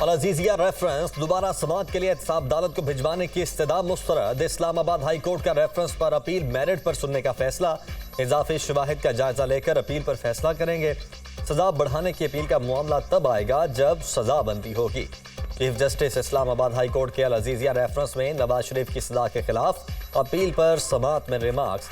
अल Azizia reference दोबारा समाअत के लिए एहतसाब अदालत को भिजवाने की इस्तदा मुस्तरद। इस्लामाबाद हाई कोर्ट का रेफरेंस पर अपील मेरिट पर सुनने का फैसला। इजाफी शवाहिद का जायजा लेकर अपील पर फैसला करेंगे। सजा बढ़ाने की अपील का मामला तब आएगा जब सजा बनती होगी। Chief justice Islamabad high court के अल अजीजिया रेफरेंस में नवाज शरीफ की सजा के खिलाफ अपील पर समाअत में रिमार्क्स।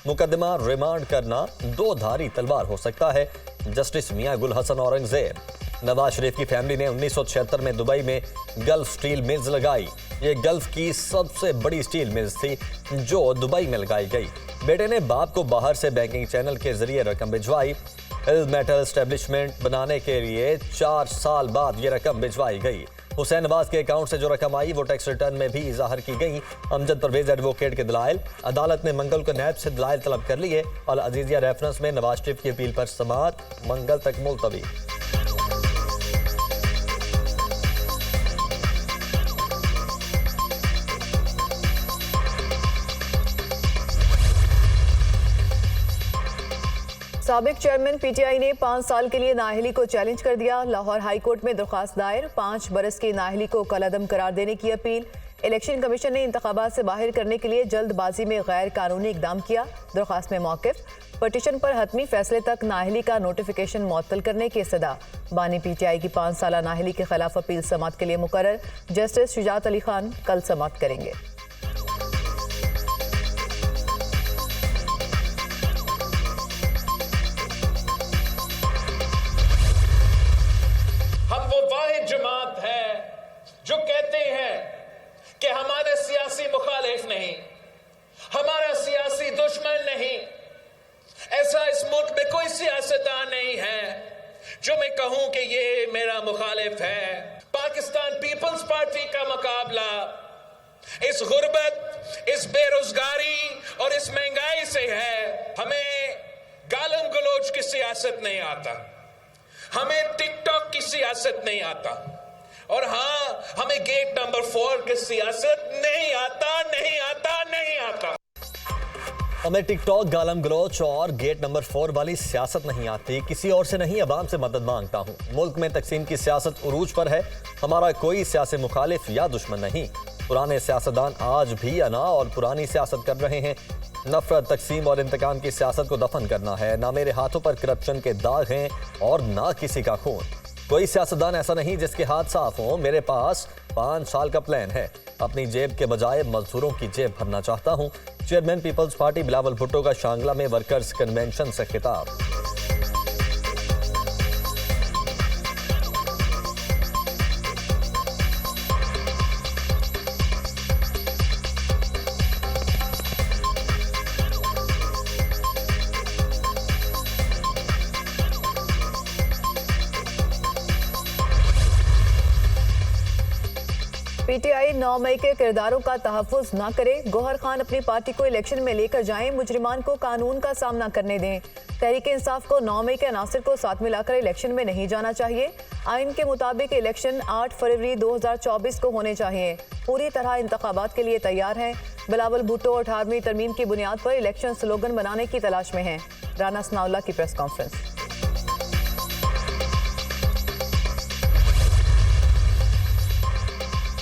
मुकदमा रिमांड करना दो धारी तलवार हो सकता है। जस्टिस मियां गुल हसन औरंगजेब। नवाज शरीफ की फैमिली ने 1976 में दुबई में गल्फ स्टील मिल्स लगाई। ये गल्फ की सबसे बड़ी स्टील मिल्स थी जो दुबई में लगाई गई। बेटे ने बाप को बाहर से बैंकिंग चैनल के जरिए रकम भिजवाई। हिल मेटल एस्टेब्लिशमेंट बनाने के लिए 4 साल बाद ये रकम भिजवाई गई। हुसैन नवाज के अकाउंट से जो रकम आई वो टैक्स रिटर्न में भी ज़ाहिर की गई। अमजद परवेज एडवोकेट के दलाइल अदालत ने मंगल को नैब से दलाइल तलब कर लिए। और अजीजिया रेफरेंस में नवाज शरीफ की अपील पर समाअत मंगल तक मुलतवी। साबिक चेयरमैन पीटीआई ने 5 साल के लिए नाअहली को चैलेंज कर दिया। लाहौर हाई कोर्ट में दरख्वास्त दायर। 5 बरस की नाअहली को कलअदम करार देने की अपील। इलेक्शन कमीशन ने इंतखाबात से बाहर करने के लिए जल्दबाजी में गैर कानूनी इकदाम किया। दरख्वास्त में मौक़िफ़। पटिशन पर हतमी फैसले तक नाअहली का नोटिफिकेशन मुअत्तल करने की इस्तदा। बानी पीटीआई की 5 साला नाअहली के खिलाफ अपील समाअत के लिए मुकर्रर। जस्टिस शुजात अली खान कल समाअत करेंगे। जमात है जो कहते हैं कि हमारे सियासी मुखालिफ नहीं, हमारा सियासी दुश्मन नहीं। ऐसा इस मुल्क में कोई सियासतदान नहीं है जो मैं कहूं कि ये मेरा मुखालिफ है। पाकिस्तान पीपल्स पार्टी का मुकाबला इस गुर्बत, इस बेरोजगारी और इस महंगाई से है। हमें गालम गलोच की सियासत नहीं आता, हमें टिकटॉक की सियासत नहीं आता, और हाँ, हमें गेट नंबर 4 की सियासत नहीं आता। हमें टिकटॉक, गालम गलोच और गेट नंबर 4 वाली सियासत नहीं आती। किसी और से नहीं, अवाम से मदद मांगता हूँ। मुल्क में तकसीम की सियासत उरूज पर है। हमारा कोई सियासी मुखालिफ या दुश्मन नहीं। पुराने सियासतदान आज भी अना और पुरानी सियासत कर रहे हैं। नफरत, तकसीम और इंतकाम की सियासत को दफन करना है। ना मेरे हाथों पर करप्शन के दाग हैं और ना किसी का खून। कोई सियासतदान ऐसा नहीं जिसके हाथ साफ हों। मेरे पास 5 साल का प्लान है। अपनी जेब के बजाय मजदूरों की जेब भरना चाहता हूं। चेयरमैन पीपल्स पार्टी बिलावल भुट्टो का शांगला में वर्कर्स कन्वेंशन से खिताब। पीटीआई 9 मई के किरदारों का तहफ़्फ़ुज़ न करे। गौहर खान अपनी पार्टी को इलेक्शन में लेकर जाएं। मुजरिमान को कानून का सामना करने दें। तहरीक इंसाफ को 9 मई के अनासिर को साथ मिलाकर इलेक्शन में नहीं जाना चाहिए। आइन के मुताबिक इलेक्शन 8 फरवरी 2024 को होने चाहिए। पूरी तरह इंतखाबात के लिए तैयार हैं। बिलावल भुट्टो 18वीं तरमीम की बुनियाद पर इलेक्शन स्लोगन बनाने की तलाश में हैं। राना सनाउल्लाह की press conference.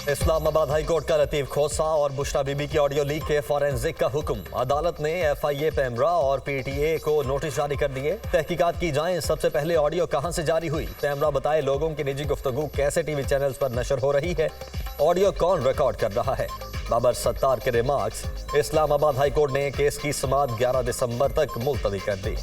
Islamabad high court का लतीफ खोसा और बुशरा बीबी की ऑडियो लीक के फॉरेंसिक का हुक्म। अदालत ने FIA पैमरा और PTA को नोटिस जारी कर दिए। तहकीकात की जाए सबसे पहले ऑडियो कहां से जारी हुई। पैमरा बताए लोगों की निजी गुफ्तगू कैसे टीवी चैनल्स पर नशर हो रही है। ऑडियो कौन रिकॉर्ड कर रहा है। बाबर सत्तार के रिमार्क्स। इस्लामाबाद हाई कोर्ट ने केस की समाअत 11 दिसंबर तक मुलतवी कर दी।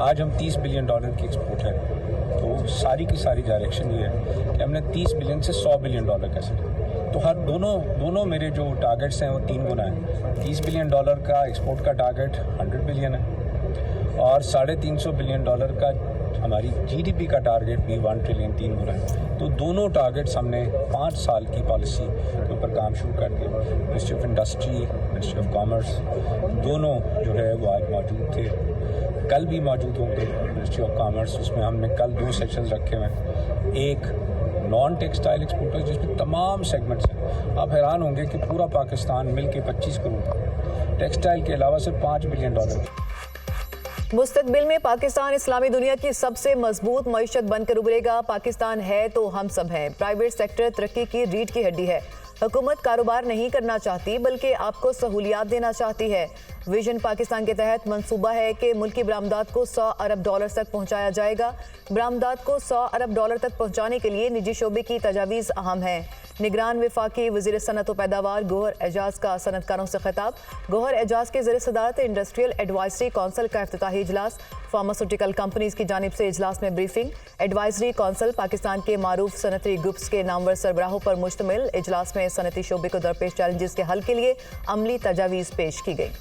आज हम $30 बिलियन की एक्सपोर्ट है, तो सारी की सारी डायरेक्शन ये है कि हमने 30 बिलियन से $100 बिलियन कैसे, तो हर दोनों मेरे जो टारगेट्स हैं वो 3 गुना है। $30 बिलियन का एक्सपोर्ट का टारगेट 100 बिलियन है और $350 बिलियन का हमारी GDP का टारगेट भी 1 ट्रिलियन 3 गुना है। तो दोनों टारगेट्स हमने 5 साल की पॉलिसी के ऊपर काम शुरू कर दिया। Ministry of industry, ministry of commerce दोनों जो है वो आज मौजूद थे, कल भी मौजूद होंगे। मिनिस्ट्री ऑफ कॉमर्स, उसमें हमने कल 2 सेक्शंस रखे हुए हैं। एक नॉन टेक्सटाइल एक्सपोर्टर्स जिसमें तमाम सेगमेंट्स हैं। आप हैरान होंगे कि पूरा पाकिस्तान मिल के 25 करोड़, टेक्सटाइल के अलावा सिर्फ $5 बिलियन। मुस्तकबिल में पाकिस्तान इस्लामी दुनिया की सबसे मजबूत मईशत बनकर उभरेगा। पाकिस्तान है तो हम सब हैं। प्राइवेट सेक्टर तरक्की की रीढ़ की हड्डी है। हुकूमत कारोबार नहीं करना चाहती बल्कि आपको सहूलियात देना चाहती है। विजन पाकिस्तान के तहत मंसूबा है कि मुल्की बरामदात को 100 अरब डॉलर तक पहुंचाया जाएगा। बरामदात को 100 अरब डॉलर तक पहुंचाने के लिए निजी शोबे की तजावीज़ अहम है। निगरान वफाकी वज़ीर सनत व पैदावार गौहर एजाज का सनतकारों से खिताब। गौहर एजाज के ज़रिए सदारत इंडस्ट्रियल एडवाइजरी कौंसिल का इफ्तिताही इजलास। फार्मास्यूटिकल कंपनीज की जानिब से इजलास में ब्रीफिंग। एडवाइजरी कौंसिल पाकिस्तान के मारूफ सनती ग्रुप्स के नामवर सरबराहों पर मुश्तमिल। इजलास में सनती शोबे को दरपेश चैलेंजेस के हल के लिए अमली तजावीज़ पेश की गई।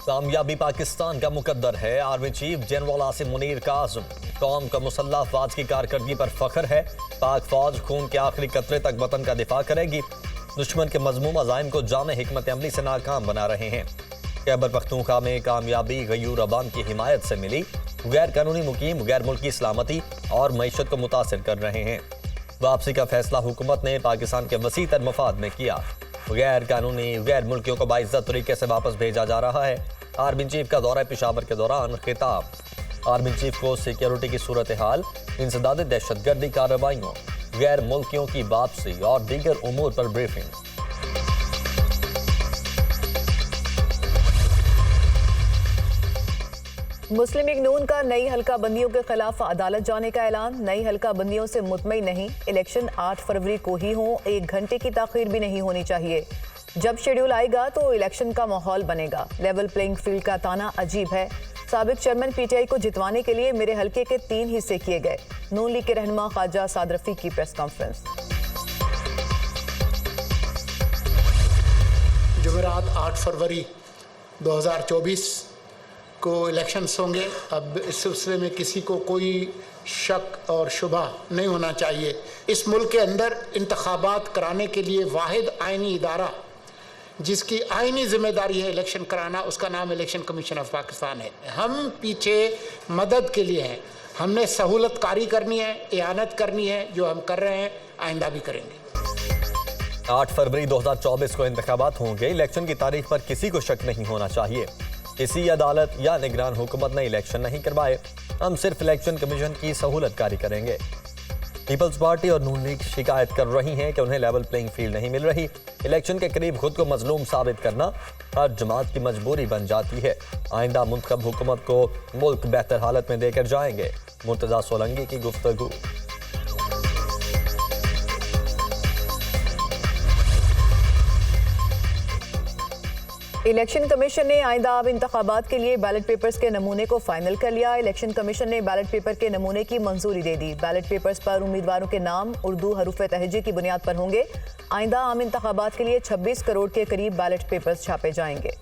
कामयाबी पाकिस्तान का मुकद्दर है। Army chief general Asim Munir का आज़म। कौम का मुसल्लह अफवाज की कारकर्दगी पर फख्र है। पाक फौज खून के आखिरी कतरे तक वतन का दिफा करेगी। दुश्मन के मजमूम अज़ाइम को जामे हिकमत अमली से नाकाम बना रहे हैं। खैबर पख्तूनख्वा में कामयाबी गयूर अवाम की हिमायत से मिली। गैर कानूनी मुकीम गैर मुल्की सलामती और मईशत को मुतासिर कर रहे हैं। वापसी का फैसला हुकूमत ने पाकिस्तान के वसी तर मफाद में किया। गैर कानूनी गैर मुल्कियों को बाइज्जत तरीके से वापस भेजा जा रहा है। आर्मी चीफ का दौरा पेशावर के दौरान खिताब। आर्मी चीफ को सिक्योरिटी की सूरत हाल, इंसदाद दहशतगर्दी कार्रवाइयों, गैर मुल्कियों की वापसी और दीगर उमूर पर ब्रीफिंग। मुस्लिम लीग नून का नई हल्का बंदियों के खिलाफ अदालत जाने का ऐलान। नई हल्का बंदियों से मुतमईन नहीं। इलेक्शन 8 फरवरी को ही हो, 1 घंटे की ताखीर भी नहीं होनी चाहिए। जब शेड्यूल आएगा तो इलेक्शन का माहौल बनेगा। लेवल प्लेइंग फील्ड का ताना अजीब है। साबिक चेयरमैन पीटीआई को जितवाने के लिए मेरे हल्के के 3 हिस्से किए गए। नून लीग के रहनुमा ख्वाजा साद रफीक की प्रेस कॉन्फ्रेंस। जुमेरात 8 फरवरी 2024 को इलेक्शंस होंगे। अब इस सिलसिले में किसी को कोई शक और शुबा नहीं होना चाहिए। इस मुल्क के अंदर इंतखाबात कराने के लिए वाहिद आइनी इदारा जिसकी आइनी जिम्मेदारी है इलेक्शन कराना, उसका नाम इलेक्शन कमीशन ऑफ पाकिस्तान है। हम पीछे मदद के लिए हैं। हमने सहूलतकारी करनी है, इआनत करनी है, जो हम कर रहे हैं, आइंदा भी करेंगे। 8 फरवरी 2024 को इंतखाबात होंगे। इलेक्शन की तारीख पर किसी को शक नहीं होना चाहिए। किसी अदालत या निगरान हुकूमत ने इलेक्शन नहीं करवाए। हम सिर्फ इलेक्शन कमीशन की सहूलतकारी करेंगे। पीपल्स पार्टी और नून लीग शिकायत कर रही हैं कि उन्हें लेवल प्लेइंग फील्ड नहीं मिल रही। इलेक्शन के करीब खुद को मजलूम साबित करना हर जमात की मजबूरी बन जाती है। आइंदा मुंतखब हुकूमत को मुल्क बेहतर हालत में देकर जाएंगे। मुर्तजा सोलंकी की गुफ्तगू। इलेक्शन कमीशन ने आइंदा अब इंतखाबात के लिए बैलेट पेपर्स के नमूने को फाइनल कर लिया। इलेक्शन कमीशन ने बैलेट पेपर के नमूने की मंजूरी दे दी। बैलेट पेपर्स पर उम्मीदवारों के नाम उर्दू हरूफ तहज्जी की बुनियाद पर होंगे। आइंदा आम इंतखाबात के लिए 26 करोड़ के करीब बैलेट पेपर्स छापे जाएंगे।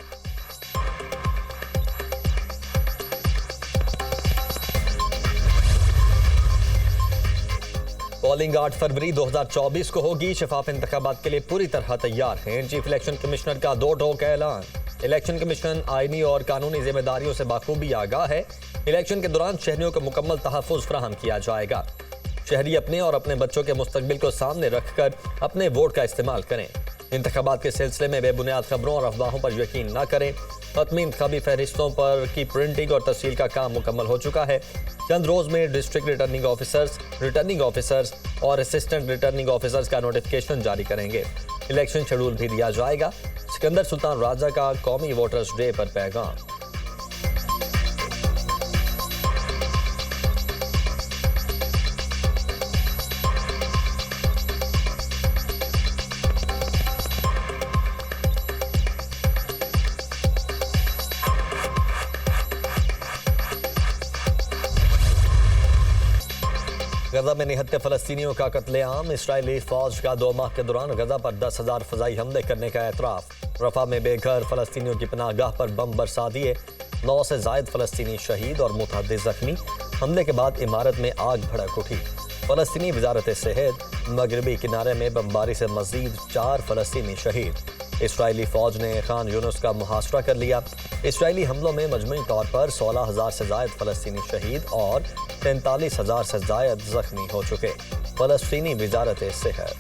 पोलिंग 8 फरवरी 2024 को होगी। शफाफ इंतखाबात के लिए पूरी तरह तैयार हैं। चीफ इलेक्शन कमिश्नर का 2 टोक ऐलान। इलेक्शन कमीशन आईनी और कानूनी जिम्मेदारियों से बाखूबी आगाह है। इलेक्शन के दौरान शहरियों को मुकम्मल तहफ़्फ़ुज़ फराहम किया जाएगा। शहरी अपने और अपने बच्चों के मुस्तकबिल को सामने रखकर अपने वोट का इस्तेमाल करें। इंतखाबात के सिलसिले में बेबुनियाद खबरों और अफवाहों पर यकीन न करें। हतमी इंतखाबी फहरिस्तों पर की प्रिंटिंग और तफसील का काम मुकम्मल हो चुका है। चंद रोज में डिस्ट्रिक्ट रिटर्निंग ऑफिसर्स और असिस्टेंट रिटर्निंग ऑफिसर्स का नोटिफिकेशन जारी करेंगे। इलेक्शन शेड्यूल भी दिया जाएगा। सिकंदर सुल्तान राजा का कौमी वोटर्स डे पर पैगाम। गजा में निहत्ते फलस्तीनियों का कत्लेआम। इसराइली फौज का 2 माह के दौरान गजा पर 10,000 फजाई हमले करने का एतराफ। रफा में बेघर फलस्तीनियों की पनाहगाह पर बम बरसा दिए। 9 से जायद फलस्तीनी शहीद और मुतअद्दिद जख्मी। हमले के बाद इमारत में आग भड़क उठी। फलस्तीनी वजारत सेहत मगरबी किनारे में बमबारी से मजीद 4 फलस्तीनी शहीद। इसराइली फौज ने खान यूनुस का मुहासरा कर लिया। इसराइली हमलों में मजमूई तौर पर 16,000 से जायद फलस्तीनी शहीद और 43,000 से जायद जख्मी हो चुके। फलस्तीनी वजारत सेहत।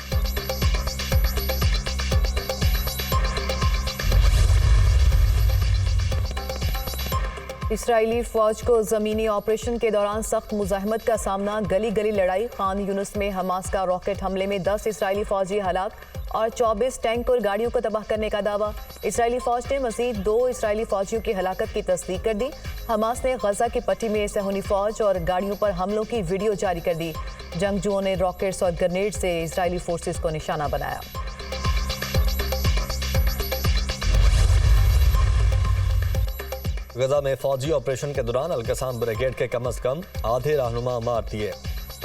इसराइली फौज को जमीनी ऑपरेशन के दौरान सख्त मुजाहमत का सामना, गली गली लड़ाई। खान यूनुस में हमास का रॉकेट हमले में 10 इसराइली फौजी हलाक और 24 टैंक और गाड़ियों को तबाह करने का दावा। इसराइली फौज ने मजीद 2 इसराइली फौजियों की हलाकत की तस्दीक कर दी। हमास ने गजा की पट्टी में सहूनी फौज और गाड़ियों पर हमलों की वीडियो जारी कर दी। जंगजुओं ने रॉकेट्स और ग्रेनेड से इसराइली फोर्सेस को निशाना बनाया। गजा में फौजी ऑपरेशन के दौरान अल-कसाम ब्रिगेड के कम से कम आधे रहनुमा मार दिए।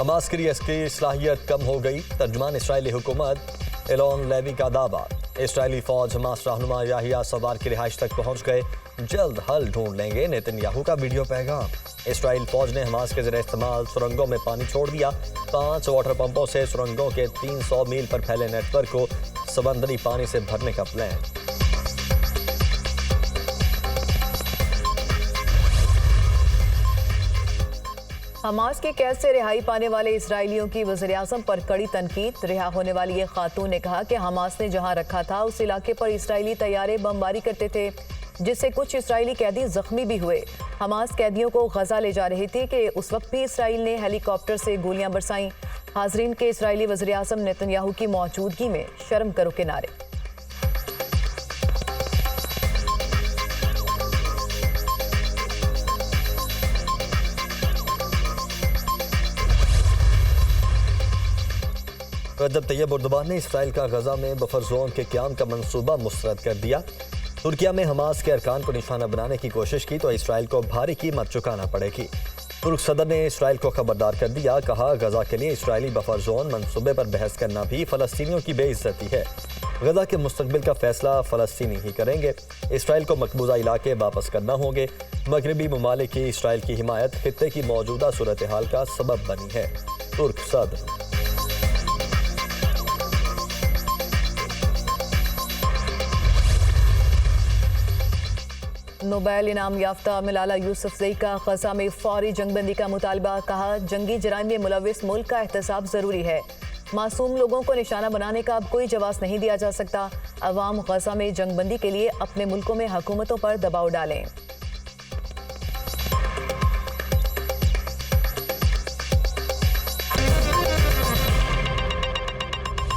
हमास की इसकी सलाहियत कम हो गई। तर्जुमान इसराइली हुकूमत एलोन लेवी का दावा। इसराइली फौज हमास रहनुमा याहिया सवार की रिहाइश तक पहुंच गए। जल्द हल ढूंढ लेंगे नेतन्याहू का वीडियो पैगाम। इसराइल फौज ने हमास के ज़रिए इस्तेमाल सुरंगों में पानी छोड़ दिया। 5 वाटर पंपों से सुरंगों के 300 मील पर फैले नेटवर्क को समंदरी पानी से भरने का प्लान। हमास के कैद से रिहाई पाने वाले इसराइलियों की वज़ीर-ए-आज़म पर कड़ी तनकीद। रिहा होने वाली ये खातून ने कहा कि हमास ने जहां रखा था उस इलाके पर इसराइली तैयारे बमबारी करते थे, जिससे कुछ इसराइली कैदी जख्मी भी हुए। हमास कैदियों को गजा ले जा रही थी कि उस वक्त भी इसराइल ने हेलीकॉप्टर से गोलियां बरसाईं। हाजरीन के इसराइली वज़ीर-ए-आज़म नेतन्याहू की मौजूदगी में शर्म करो के नारे। रजब तैयब एर्दोगान ने इसराइल का गजा में बफर जोन के क़याम का मंसूबा मुस्तरद कर दिया। तुर्किया में हमास के अरकान को निशाना बनाने की कोशिश की तो इसराइल को भारी कीमत चुकाना पड़ेगी। तुर्क सदर ने इसराइल को खबरदार कर दिया। कहा, गजा के लिए इसराइली बफर जोन मंसूबे पर बहस करना भी फ़लस्तीनियों की बेइज्जती है। गजा के मुस्तकबिल का फैसला फ़लस्तीनी ही करेंगे। इसराइल को मकबूजा इलाके वापस करना होंगे। मगरबी ममालिक की इसराइल की हिमायत खित्ते की मौजूदा सूरत हाल का सबब बनी है। तुर्क सदर। नोबेल इनाम याफ्ता मलाला यूसुफजई का गजा में फौरी जंगबंदी का मुतालबा। कहा, जंगी जराइम में मुलविस मुल्क का एहतसाब जरूरी है। मासूम लोगों को निशाना बनाने का अब कोई जवाब नहीं दिया जा सकता। अवाम गजा में जंगबंदी के लिए अपने मुल्कों में हुकूमतों पर दबाव डालें।